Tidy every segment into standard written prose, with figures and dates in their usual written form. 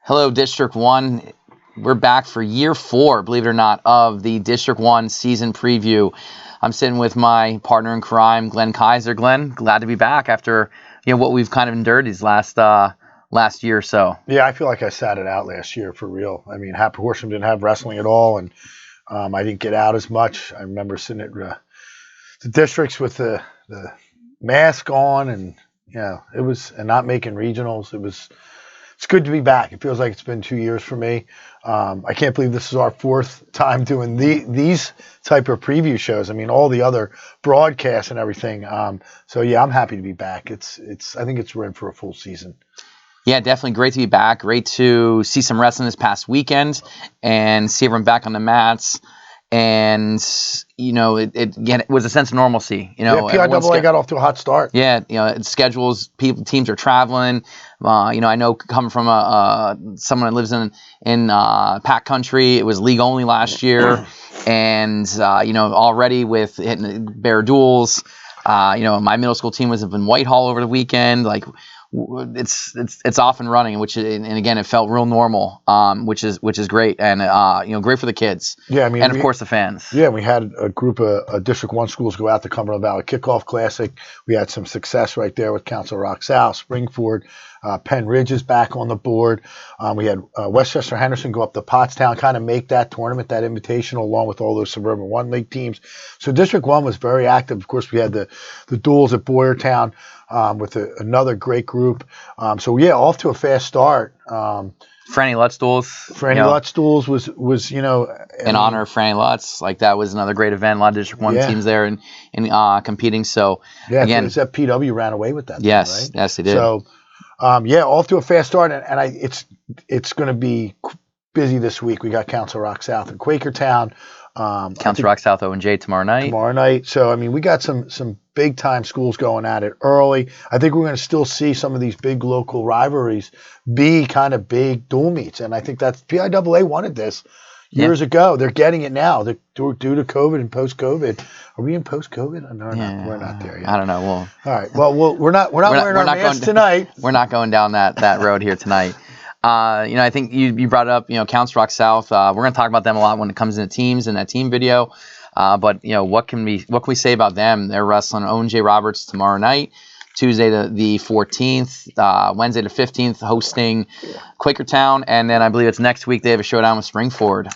Hello, District 1. We're back for year 4, believe it or not, of the District 1 season preview. I'm sitting with my partner in crime, Glenn Kaiser. Glenn, glad to be back after what we've kind of endured these last year or so. Yeah, I feel like I sat it out last year for real. I mean, Happy Horsham didn't have wrestling at all, and I didn't get out as much. I remember sitting at the districts with the mask on, and it was, and not making regionals. It's good to be back. It feels like it's been 2 years for me. I can't believe this is our 4th time doing these type of preview shows. I mean, all the other broadcasts and everything. So yeah, I'm happy to be back. I think it's in for a full season. Yeah, definitely great to be back. Great to see some wrestling this past weekend and see everyone back on the mats. And it was a sense of normalcy. PIAA got off to a hot start. Yeah, schedules. Teams are traveling. I know coming from someone that lives in Pac Country, it was league only last year, and already with hitting Bear Duels. My middle school team was up in Whitehall over the weekend. Like, it's off and running, and again, it felt real normal, which is great, and great for the kids. Yeah, I mean, and of course the fans. Yeah, we had a group of District 1 schools go out to Cumberland Valley Kickoff Classic. We had some success right there with Council Rock South, Springford, Penn Ridge is back on the board. We had Westchester Henderson go up to Pottstown, kind of make that tournament, that invitational, along with all those Suburban 1 League teams. So District 1 was very active. Of course, we had the duels at Boyertown with another great group. Off to a fast start. Franny Lutz duels. Lutz duels was in honor of Franny Lutz. Like, that was another great event. A lot of District 1 teams there and competing. So again, it's that PW ran away with that. Yes, right? Yes, they did. So off to a fast start, and it's going to be busy this week. We got Council Rock South and Quakertown. Council Rock South O&J tomorrow night. So I mean, we got some big time schools going at it early. I think we're going to still see some of these big local rivalries be kind of big dual meets, and I think that's PIAA wanted this years ago. They're getting it now. Due to COVID and post-COVID. Are we in post-COVID? No, we're not there yet. I don't know. All right. Well, we're not wearing our masks tonight. We're not going down that road here tonight. I think you brought up, Council Rock South. We're going to talk about them a lot when it comes into teams and that team video. But what can we say about them? They're wrestling O&J Roberts tomorrow night, Tuesday the 14th, Wednesday the 15th, hosting Quakertown, and then I believe it's next week they have a showdown with Springford.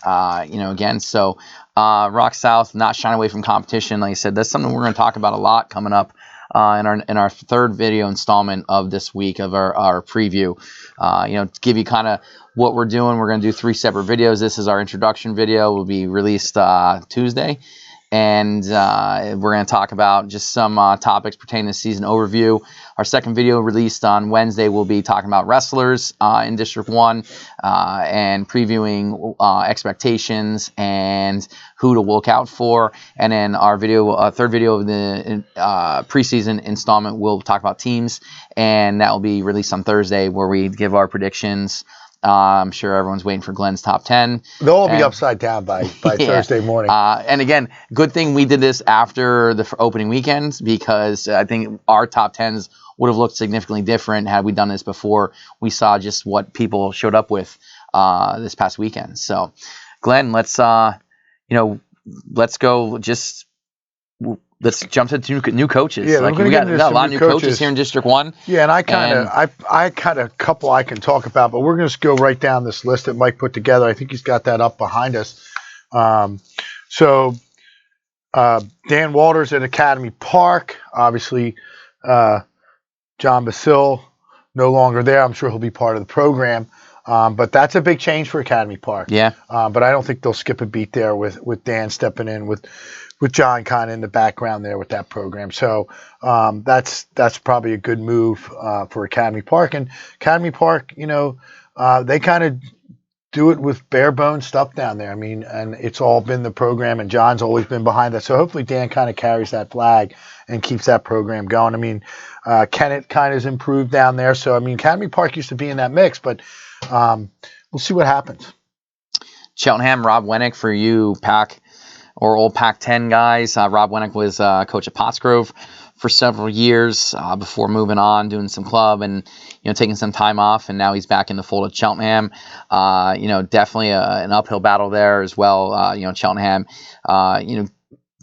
Again, so Rock South not shying away from competition. Like I said, that's something we're going to talk about a lot coming up. In our 3rd video installment of this week of our preview, to give you kind of what we're doing. We're going to do 3 separate videos. This is our introduction video. Will be released Tuesday, and we're going to talk about just some topics pertaining to season overview. Our 2nd video released on Wednesday will be talking about wrestlers in District 1 and previewing expectations and who to look out for. And then our 3rd video of the preseason installment will talk about teams, and that will be released on Thursday, where we give our predictions. I'm sure everyone's waiting for Glenn's top 10. They'll all be upside down by Thursday morning. And again, good thing we did this after the opening weekend, because I think our top 10s would have looked significantly different had we done this before we saw just what people showed up with this past weekend. So, Glenn, let's go. Let's jump to new coaches. Yeah, we got a lot of new coaches here in District 1. Yeah, and I kind of a couple I can talk about, but we're going to go right down this list that Mike put together. I think he's got that up behind us. Dan Walters at Academy Park. Obviously, John Basil no longer there. I'm sure he'll be part of the program. But that's a big change for Academy Park. Yeah. But I don't think they'll skip a beat there with Dan stepping in with John kind of in the background there with that program. So that's probably a good move for Academy Park. And Academy Park, they kind of do it with bare bones stuff down there. I mean, and it's all been the program, and John's always been behind that. So hopefully Dan kind of carries that flag and keeps that program going. I mean, Kennett kind of has improved down there. So, I mean, Academy Park used to be in that mix, but we'll see what happens. Cheltenham, Rob Wennick for you, old Pac-10 guys. Rob Wennick was coach at Pottsgrove for several years before moving on, doing some club and taking some time off, and now he's back in the fold at Cheltenham. Definitely an uphill battle there as well. Cheltenham,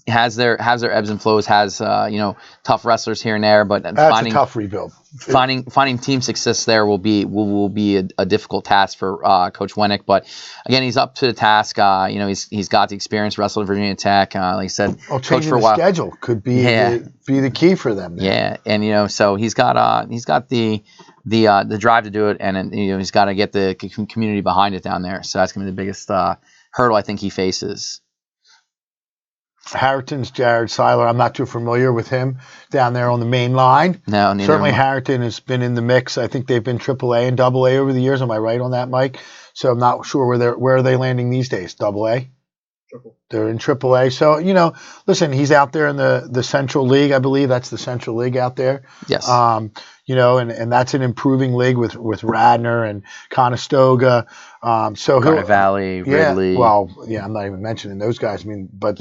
has their ebbs and flows, has tough wrestlers here and there, but that's a tough rebuild. Finding team success there will be a difficult task for Coach Wennick. But again, he's up to the task. He's got the experience, wrestled at Virginia Tech. Like I said, coach for a while. Schedule could be the key for them. There. Yeah, and so he's got the drive to do it, and he's got to get the community behind it down there. So that's going to be the biggest hurdle I think he faces. Harrington's Jared Seiler. I'm not too familiar with him down there on the main line. No, neither. Certainly Harrington has been in the mix. I think they've been AAA and AA over the years. Am I right on that, Mike? So I'm not sure where are they landing these days. AA? They're in AAA. So, listen, he's out there in the Central League. I believe that's the Central League out there. Yes. And that's an improving league with Radnor and Conestoga. Garnet Valley, Ridley. Yeah, well, I'm not even mentioning those guys. I mean, but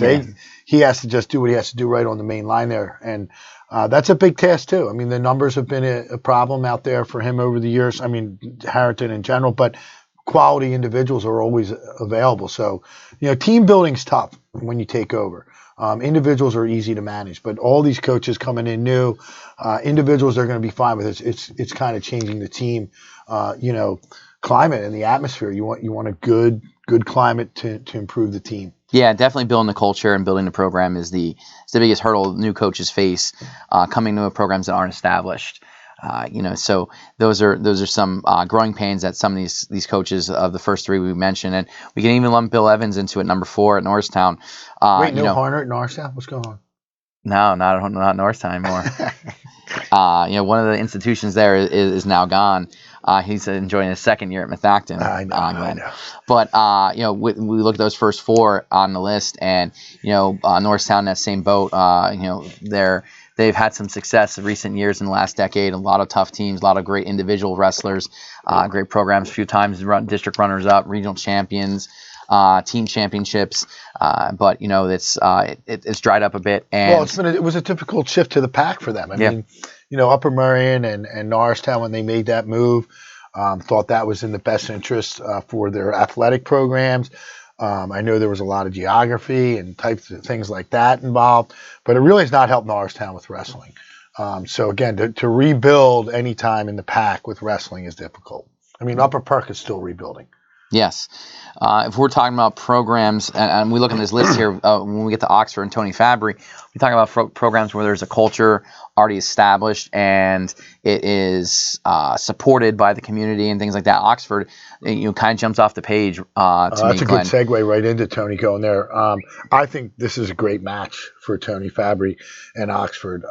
he has to just do what he has to do right on the main line there. And that's a big task, too. I mean, the numbers have been a problem out there for him over the years. I mean, Harrington in general, but quality individuals are always available. So, team building's tough when you take over. Individuals are easy to manage, but all these coaches coming in new, individuals are going to be fine with it. It's kind of changing the team, climate and the atmosphere. You want a good climate to improve the team. Yeah, definitely building the culture and building the program is the biggest hurdle new coaches face coming to programs that aren't established. So those are some growing pains that some of these coaches of the first three we mentioned, and we can even lump Bill Evans into it, number 4 at Norristown. Wait, Harner at Norristown? What's going on? No, not Norristown anymore. One of the institutions there is now gone. He's enjoying his second year at Methacton. I know. But we look at those first 4 on the list, and Norristown in that same boat. They've had some success in recent years in the last decade. A lot of tough teams, a lot of great individual wrestlers, great programs. A few times district runners up, regional champions, team championships. But it's dried up a bit. And it was a difficult shift to the pack for them. I mean, Upper Merion and Norristown, when they made that move, thought that was in the best interest for their athletic programs. I know there was a lot of geography and types of things like that involved, but it really has not helped Norristown with wrestling. So again, to rebuild any time in the pack with wrestling is difficult. I mean, Upper Perk is still rebuilding. Yes. If we're talking about programs, and we look at this list here, when we get to Oxford and Tony Fabry, we talk about programs where there's a culture already established and it is supported by the community and things like that. Oxford, kind of jumps off the page to me, That's a Glenn. good segue right into Tony going there. I think this is a great match for Tony Fabry and Oxford.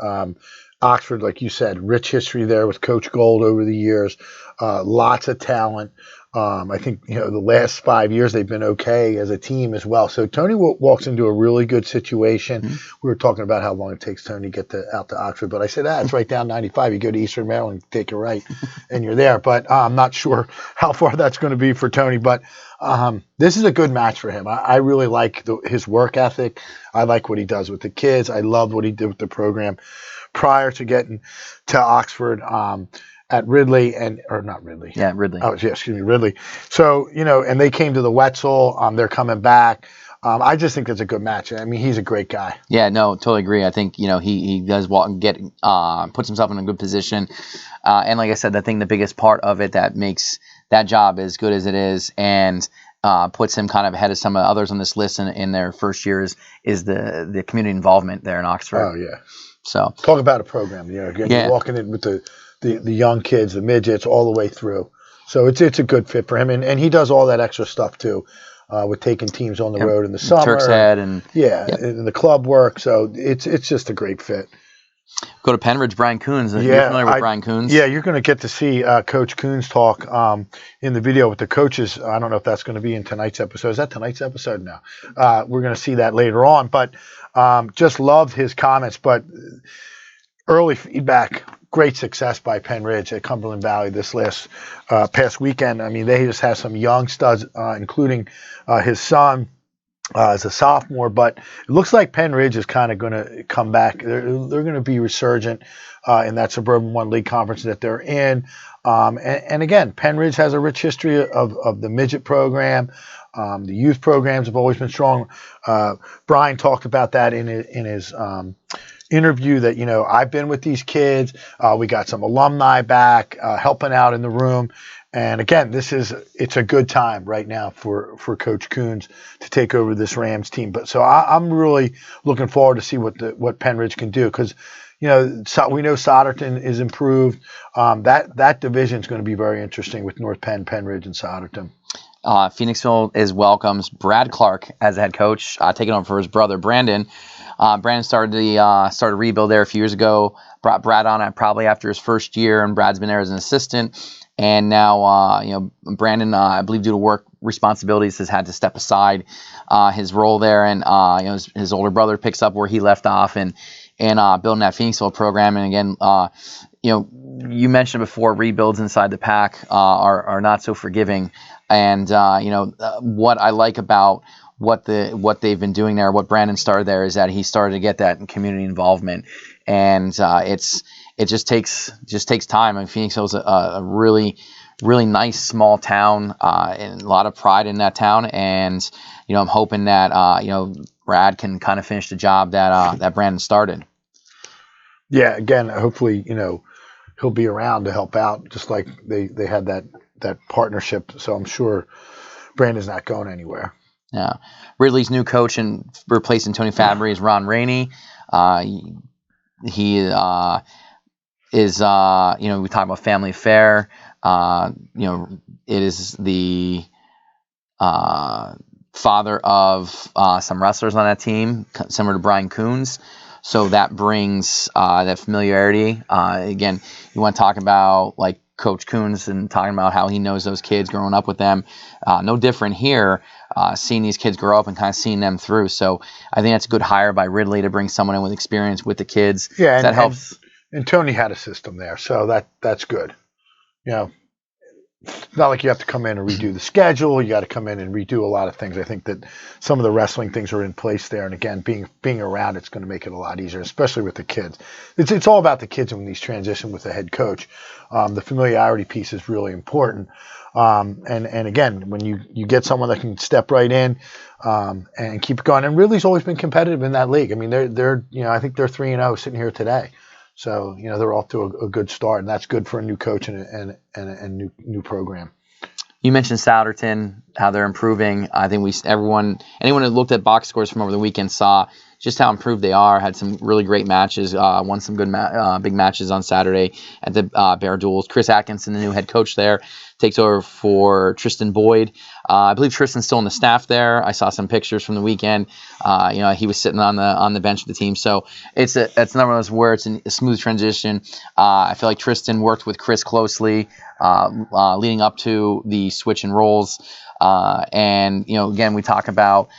Oxford, like you said, rich history there with Coach Gold over the years, lots of talent. I think the last 5 years they've been okay as a team as well. So Tony walks into a really good situation. Mm-hmm. We were talking about how long it takes Tony to get out to Oxford, but I said, it's right down 95. You go to Eastern Maryland, take a right, and you're there. But I'm not sure how far that's going to be for Tony. But this is a good match for him. I really like his work ethic. I like what he does with the kids. I love what he did with the program prior to getting to Oxford. At Ridley Ridley. Oh, yeah, excuse me, Ridley. So, and they came to the Wetzel. They're coming back. I just think it's a good match. I mean, he's a great guy. Yeah, no, totally agree. I think, he does puts himself in a good position. And like I said, I think the biggest part of it that makes that job as good as it is and puts him kind of ahead of some of the others on this list in their first years is the community involvement there in Oxford. Oh, yeah. So talk about a program. You're walking in with the young kids, the midgets, all the way through. So it's a good fit for him, and he does all that extra stuff too, with taking teams on the road in the summer. Turk's Head and and the club work. So it's just a great fit. Go to Penridge, Brian Coons. You're familiar with Brian Coons? Yeah, you're going to get to see Coach Coons talk in the video with the coaches. I don't know if that's going to be in tonight's episode. Is that tonight's episode? No. We're going to see that later on. But just loved his comments. But early feedback, great success by Penridge at Cumberland Valley this past weekend. I mean, they just have some young studs, including his son. as a sophomore, but it looks like Penn Ridge is kind of going to come back. They're going to be resurgent in that Suburban One League conference that they're in. And again, Penn Ridge has a rich history of the midget program. The youth programs have always been strong. Brian talked about that in his interview that, I've been with these kids. We got some alumni back helping out in the room. And again, it's a good time right now for Coach Coons to take over this Rams team. But so I'm really looking forward to see what Penn Ridge can do, because we know Solderton is improved. That division is going to be very interesting with North Penn, Penn Ridge, and Solderton. Phoenixville welcomes Brad Clark as the head coach, taking over for his brother Brandon. Brandon started a rebuild there a few years ago. Brought Brad on probably after his first year, and Brad's been there as an assistant. And now, Brandon, I believe, due to work responsibilities, has had to step aside his role there, and his older brother picks up where he left off, and building that Phoenixville program. And again, you mentioned before, rebuilds inside the pack are not so forgiving. And what I like about what they've been doing there, what Brandon started there, is that he started to get that community involvement, and it just takes time. I mean, Phoenixville is a really, really nice small town, and a lot of pride in that town. And I'm hoping that Brad can kind of finish the job that Brandon started. Yeah, again, hopefully he'll be around to help out, just like they had that partnership. So I'm sure Brandon's not going anywhere. Yeah, Ridley's new coach and replacing Tony Fabry is Ron Rainey. He is we talk about family affair. It is the father of some wrestlers on that team, similar to Brian Coons. So that brings that familiarity. Again, you want to talk about like Coach Coons and talking about how he knows those kids, growing up with them. No different here, seeing these kids grow up and kind of seeing them through. So I think that's a good hire by Ridley to bring someone in with experience with the kids. Yeah, that helps. And Tony had a system there, so that's good. It's not like you have to come in and redo the schedule. You got to come in and redo a lot of things. I think that some of the wrestling things are in place there. And again, being around, it's going to make it a lot easier, especially with the kids. It's all about the kids when these transition with the head coach. The familiarity piece is really important. And again, when you get someone that can step right in and keep it going, and Ridley's always been competitive in that league. I mean, they're I think they're 3-0 sitting here today. So, they're off to a good start, and that's good for a new coach and a new program. You mentioned Solderton, how they're improving. I think anyone who looked at box scores from over the weekend saw just how improved they are. Had some really great matches, won some good big matches on Saturday at the Bear Duels. Chris Atkinson, the new head coach there, takes over for Tristan Boyd. I believe Tristan's still on the staff there. I saw some pictures from the weekend. He was sitting on the bench of the team. So it's another one of those where it's a smooth transition. I feel like Tristan worked with Chris closely leading up to the switch in roles. And again, we talk about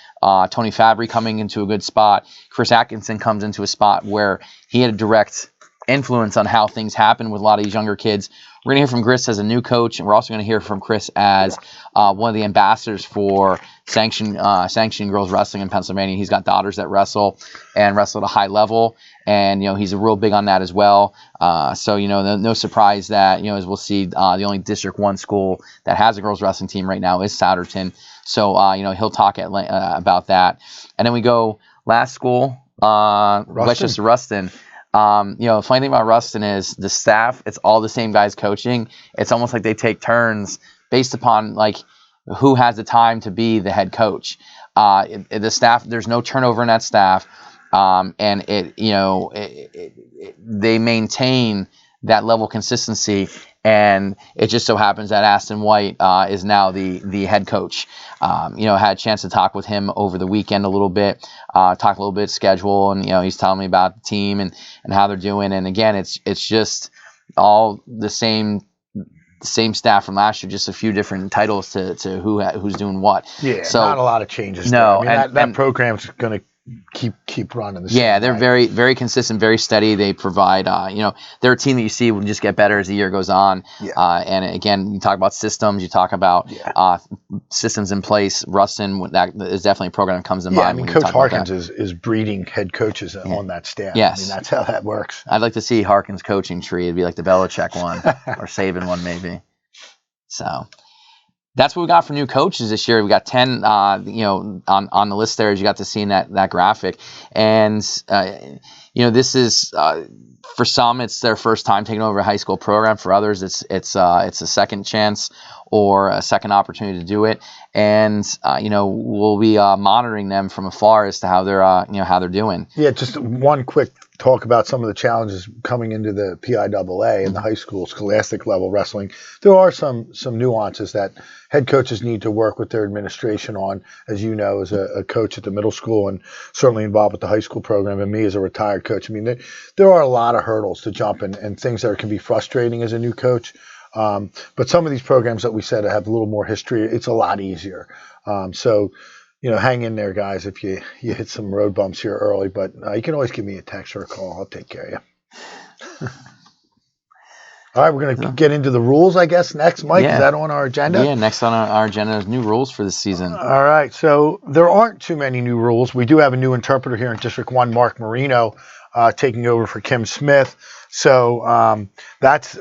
Tony Fabry coming into a good spot. Chris Atkinson comes into a spot where he had a direct influence on how things happen with a lot of these younger kids. We're going to hear from Chris as a new coach, and we're also going to hear from Chris as one of the ambassadors for sanctioning girls wrestling in Pennsylvania. He's got daughters that wrestle and wrestle at a high level, and he's real big on that as well. So no surprise that as we'll see, the only District 1 school that has a girls wrestling team right now is Solderton. So he'll talk about that, and then we go last school, Westchester Ruston. The funny thing about Ruston is the staff, it's all the same guys coaching. It's almost like they take turns based upon like who has the time to be the head coach. The staff, there's no turnover in that staff. And they maintain that level of consistency. And it just so happens that Aston White is now the head coach. Had a chance to talk with him over the weekend a little bit, talk a little bit schedule, and he's telling me about the team and how they're doing. And again, it's just all the same staff from last year, just a few different titles to who's doing what. Yeah, so not a lot of changes. No, there. I mean, that program's going to keep running. Yeah, they're very, very consistent, very steady. They provide, they're a team that you see will just get better as the year goes on. Yeah. And again, you talk about systems, you talk about systems in place. Ruston, that is definitely a program that comes to mind. I mean, Coach Harkins is breeding head coaches on that staff. Yes. I mean, that's how that works. I'd like to see Harkins' coaching tree. It'd be like the Belichick one or Saban one, maybe. So that's what we got for new coaches this year. We got 10, on the list there, as you got to see in that graphic. And, this is, for some, it's their first time taking over a high school program. For others, it's a second chance or a second opportunity to do it. And, we'll be monitoring them from afar as to how they're doing. Yeah, just one quick talk about some of the challenges coming into the PIAA and the high school scholastic level wrestling. There are some nuances that head coaches need to work with their administration on, as you know, as a coach at the middle school and certainly involved with the high school program, and me as a retired coach. I mean, there are a lot of hurdles to jump and things that can be frustrating as a new coach. But some of these programs that we said have a little more history, it's a lot easier. So hang in there, guys, if you hit some road bumps here early. But you can always give me a text or a call. I'll take care of you. All right, we're going to get into the rules, I guess, next. Mike, is that on our agenda? Yeah, next on our agenda is new rules for this season. All right, so there aren't too many new rules. We do have a new interpreter here in District 1, Mark Marino, taking over for Kim Smith. So that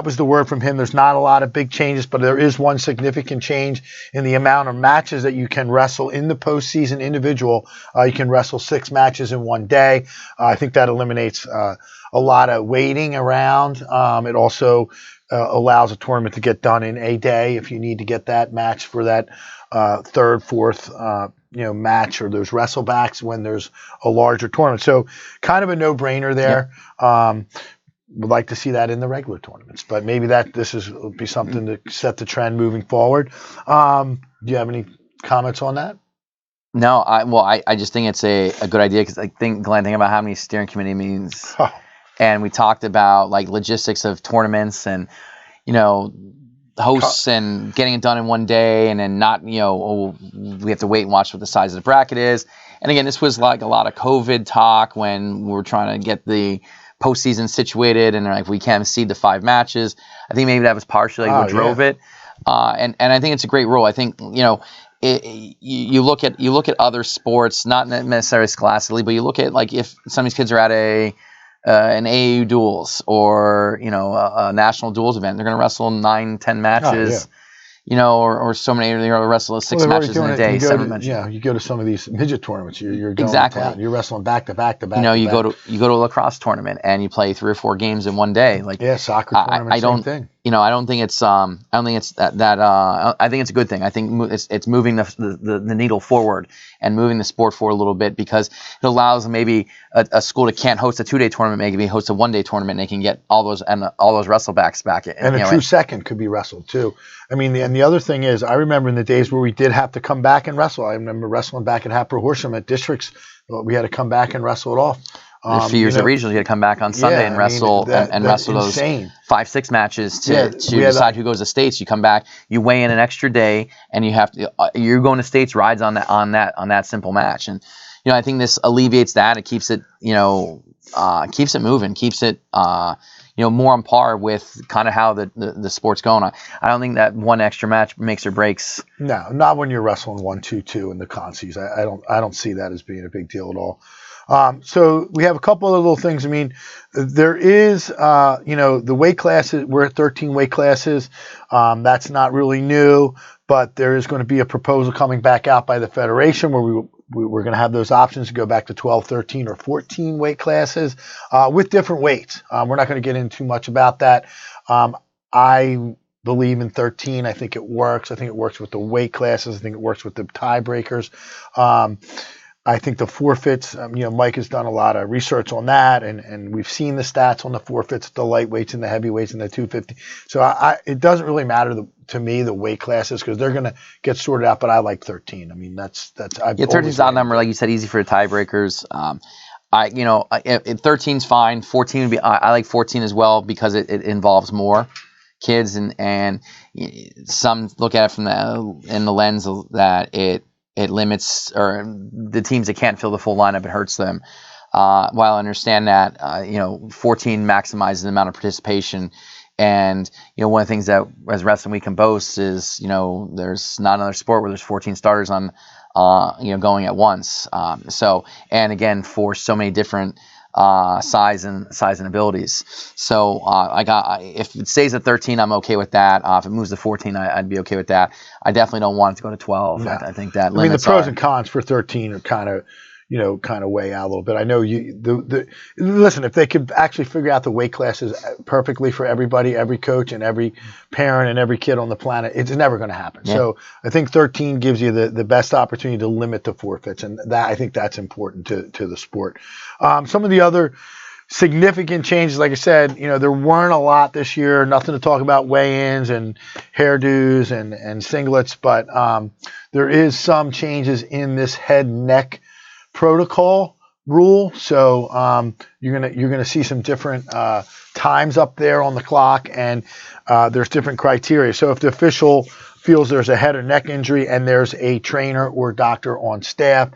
was the word from him. There's not a lot of big changes, but there is one significant change in the amount of matches that you can wrestle in the postseason individual. You can wrestle 6 matches in one day. I think that eliminates a lot of waiting around. It also allows a tournament to get done in a day if you need to get that match for that third, fourth match, or those wrestlebacks when there's a larger tournament. So kind of a no-brainer there. Yep. Would like to see that in the regular tournaments, but maybe will be something to set the trend moving forward. Do you have any comments on that? No, I just think it's a good idea, because I think, Glenn, think about how many steering committee meetings, and we talked about like logistics of tournaments and hosts and getting it done in one day, and then not, we have to wait and watch what the size of the bracket is. And again, this was like a lot of COVID talk when we were trying to get the postseason situated, and we can't seed the 5 matches. I think maybe that was partially what drove it. And I think it's a great rule. I think, you look at other sports, not necessarily scholastically, but you look at like if some of these kids are at an AAU duels or a national duels event, they're going to wrestle 9-10 matches. Or so many, they're going to wrestle 6 matches in a day, 7 matches. Yeah, you go to some of these midget tournaments. You're going exactly. to town. You're wrestling back to back to back. You go to a lacrosse tournament and you play 3 or 4 games in one day. Soccer tournament. Same thing. I don't think it's that. I think it's a good thing. I think it's moving the needle forward and moving the sport forward a little bit, because it allows maybe a school that can't host a 2-day tournament maybe host a 1-day tournament, and they can get all those wrestlebacks back. And a true second could be wrestled too. I mean, and the other thing is, I remember in the days where we did have to come back and wrestle. I remember wrestling back at Happer Horsham at districts. We had to come back and wrestle it off. A few years of regionals, you had to come back on Sunday and wrestle wrestle those 5-6 matches to decide who goes to states. You come back, you weigh in an extra day, and you're going to states rides on that simple match. And I think this alleviates that. It keeps it moving, keeps it more on par with kind of how the sport's going. I don't think that one extra match makes or breaks. No, not when you're wrestling 1-2-2 in the consies. I don't see that as being a big deal at all. So we have a couple of little things. I mean, there is, the weight classes. We're at 13 weight classes. That's not really new, but there is going to be a proposal coming back out by the Federation where we're going to have those options to go back to 12, 13, or 14 weight classes with different weights. We're not going to get into too much about that. I believe in 13. I think it works. I think it works with the weight classes. I think it works with the tiebreakers. I think the forfeits, Mike has done a lot of research on that, and we've seen the stats on the forfeits, the lightweights and the heavyweights and the 250. So it doesn't really matter to me, the weight classes, because they're going to get sorted out, but I like 13. I mean, that's 13's odd number, like you said, easy for the tiebreakers. 13's fine. 14 would be, I like 14 as well, because it involves more kids, and some look at it in the lens of that it it limits or the teams that can't fill the full lineup. It hurts them. While I understand that, 14 maximizes the amount of participation. And, one of the things that as Wrestling Week can boast is, there's not another sport where there's 14 starters on, going at once. And again, for so many different size and abilities. So if it stays at 13, I'm okay with that. If it moves to 14, I'd be okay with that. I definitely don't want it to go to 12. No. I think that the pros and cons for 13 are kind of weigh out a little bit. I know listen, if they could actually figure out the weight classes perfectly for everybody, every coach and every parent and every kid on the planet, it's never going to happen. Yeah. So I think 13 gives you the best opportunity to limit the forfeits, and I think that's important to the sport. Some of the other significant changes, like I said, there weren't a lot this year. Nothing to talk about weigh-ins and hairdos and singlets, but there is some changes in this head neck protocol rule. So you're gonna see some different times up there on the clock, and there's different criteria. So if the official feels there's a head or neck injury and there's a trainer or doctor on staff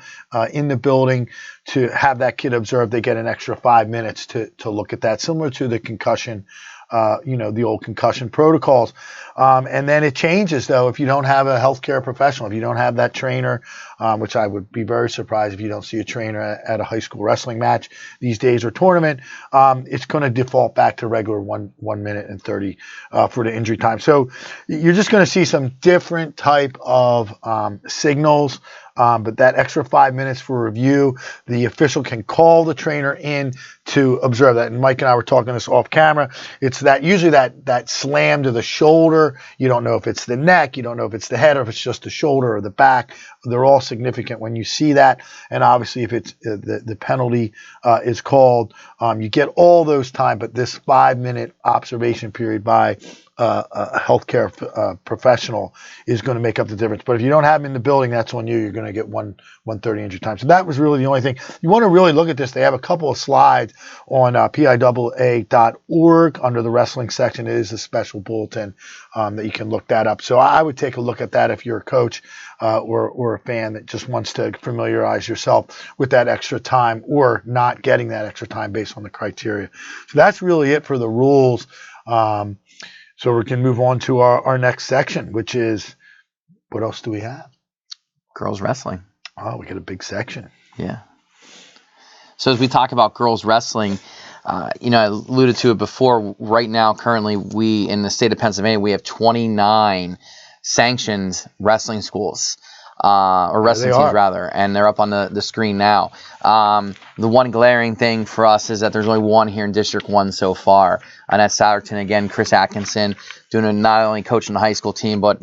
in the building to have that kid observed, they get an extra 5 minutes to look at that, similar to the concussion, the old concussion protocols. And then it changes, though, if you don't have a healthcare professional, if you don't have that trainer, which I would be very surprised if you don't see a trainer at a high school wrestling match these days or tournament, it's going to default back to regular 1 minute and 30 for the injury time. So you're just going to see some different type of signals. But that extra 5 minutes for review, the official can call the trainer in to observe that. And Mike and I were talking this off camera. It's usually that slam to the shoulder. You don't know if it's the neck, you don't know if it's the head, or if it's just the shoulder or the back. They're all significant when you see that. And obviously, if it's the penalty is called, you get all those time. But this 5 minute observation period by a healthcare professional is going to make up the difference. But if you don't have them in the building, that's on you. You're going to get 130 injury time. So that was really the only thing. You want to really look at this. They have a couple of slides on PIAA.org under the wrestling section. It is a special bulletin that you can look that up. So I would take a look at that if you're a coach or a fan that just wants to familiarize yourself with that extra time or not getting that extra time based on the criteria. So that's really it for the rules. So we can move on to our next section, which is, what else do we have? Girls wrestling. Oh, we got a big section. Yeah. So as we talk about girls wrestling, I alluded to it before. Right now, currently, we in the state of Pennsylvania, we have 29 sanctioned wrestling schools. Or wrestling teams rather, and they're up on the screen now. The one glaring thing for us is that there's only one here in District 1 so far, and that's Souderton. Again, Chris Atkinson not only coaching the high school team, but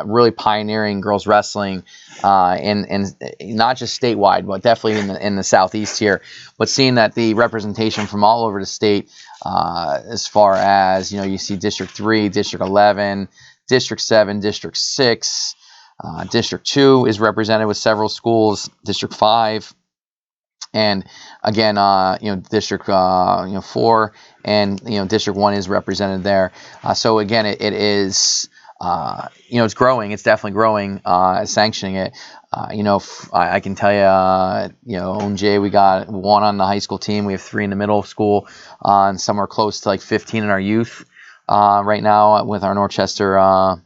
really pioneering girls wrestling in not just statewide, but definitely in the southeast here. But seeing that the representation from all over the state, as far as you see District 3, District 11, District 7, District 6. District 2 is represented with several schools, District 5, and again, District 4 and District 1 is represented there. So again, it is it's growing. It's definitely growing. Sanctioning it. I can tell you, ONJ, we got 1 on the high school team. We have 3 in the middle school, and somewhere close to like 15 in our youth right now with our Norchester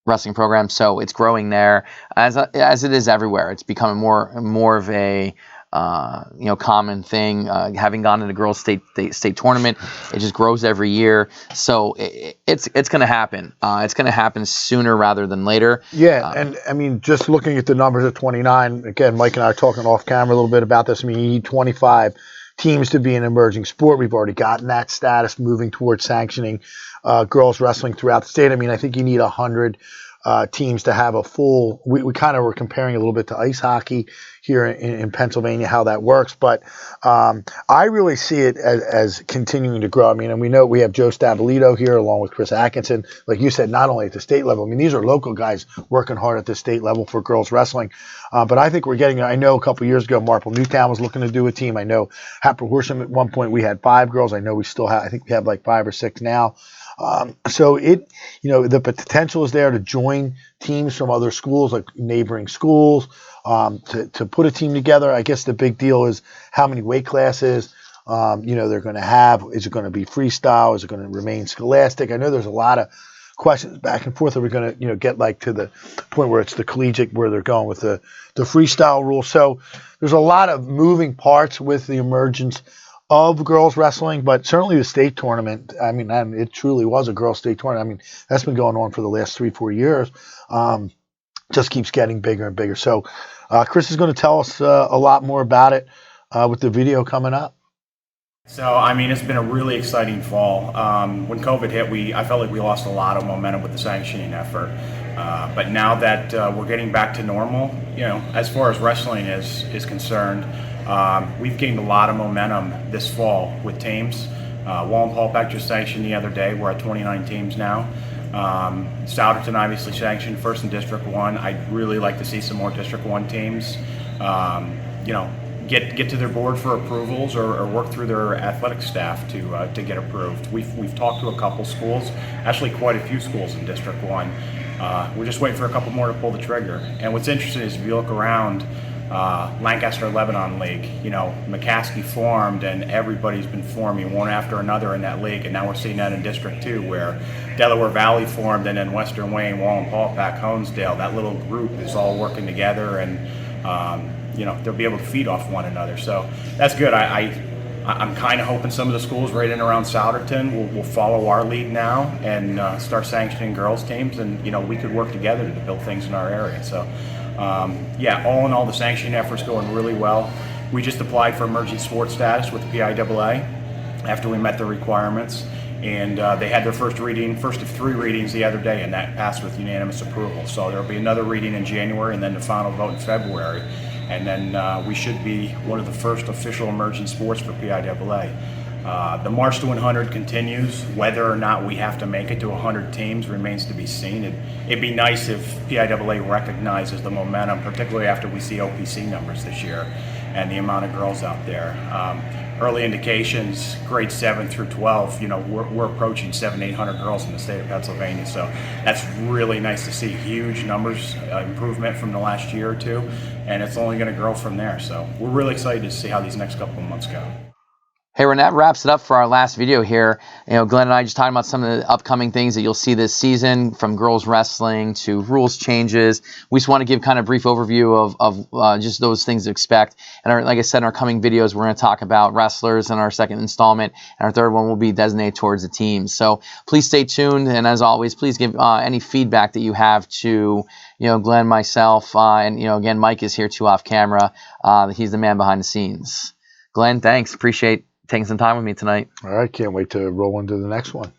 wrestling program. So it's growing there as it is everywhere. It's becoming more of a common thing. Having gone to the girls state tournament, it just grows every year. So it's going to happen. It's going to happen sooner rather than later. Yeah, and I mean, just looking at the numbers of 29. Again, Mike and I are talking off camera a little bit about this. I mean, you need 25 teams to be an emerging sport. We've already gotten that status, moving towards sanctioning girls wrestling throughout the state. I mean, I think you need 100 teams to have a full. We kind of were comparing a little bit to ice hockey here in Pennsylvania, how that works. But I really see it as continuing to grow. I mean, and we know we have Joe Stabilito here along with Chris Atkinson. Like you said, not only at the state level. I mean, these are local guys working hard at the state level for girls wrestling. But I think we're getting. I know a couple years ago, Marple Newtown was looking to do a team. I know Hatfield Horsham at one point we had 5 girls. I know we still have. I think we have like 5 or 6 now. So the potential is there to join teams from other schools, like neighboring schools, to put a team together. I guess the big deal is how many weight classes, they're going to have. Is it going to be freestyle? Is it going to remain scholastic? I know there's a lot of questions back and forth. Are we going to, get like to the point where it's the collegiate, where they're going with the freestyle rule? So there's a lot of moving parts with the emergence of girls wrestling, but certainly the state tournament. I mean, it truly was a girls' state tournament. I mean, that's been going on for the last 3-4 years. Just keeps getting bigger and bigger. So Chris is going to tell us a lot more about it with the video coming up. So, I mean, it's been a really exciting fall. When COVID hit, I felt like we lost a lot of momentum with the sanctioning effort. But now that we're getting back to normal, as far as wrestling is concerned, we've gained a lot of momentum this fall with teams. Wallenpaupack just sanctioned the other day. We're at 29 teams now. Souderton obviously sanctioned first in District 1. I'd really like to see some more District 1 teams. Get to their board for approvals or work through their athletic staff to get approved. We've talked to a couple schools, actually quite a few schools in District 1. We're just waiting for a couple more to pull the trigger. And what's interesting is if you look around, Lancaster-Lebanon League, McCaskey formed, and everybody's been forming one after another in that league, and now we're seeing that in District 2, where Delaware Valley formed, and then Western Wayne, Wallenpaupack, Honesdale, that little group is all working together, and they'll be able to feed off one another. So that's good. I'm kind of hoping some of the schools right in and around Souderton will follow our lead now and start sanctioning girls teams, and we could work together to build things in our area. So all in all, the sanctioning effort's going really well. We just applied for emerging sports status with the PIAA after we met the requirements, and they had their first of 3 readings the other day, and that passed with unanimous approval. So there'll be another reading in January, and then the final vote in February. And then we should be one of the first official emerging sports for PIAA. The March to 100 continues. Whether or not we have to make it to 100 teams remains to be seen. It'd be nice if PIAA recognizes the momentum, particularly after we see OPC numbers this year and the amount of girls out there. Early indications, grades 7 through 12, we're approaching 700-800 girls in the state of Pennsylvania. So that's really nice to see. Huge numbers, improvement from the last year or two, and it's only going to grow from there. So we're really excited to see how these next couple of months go. Hey, Renat wraps it up for our last video here. Glenn and I just talking about some of the upcoming things that you'll see this season, from girls wrestling to rules changes. We just want to give kind of a brief overview of just those things to expect. And like I said, in our coming videos, we're going to talk about wrestlers in our second installment, and our third one will be designated towards the teams. So please stay tuned, and as always, please give any feedback that you have to Glenn, myself, and again, Mike is here too off camera. He's the man behind the scenes. Glenn, thanks. Appreciate taking some time with me tonight. All right, can't wait to roll into the next one.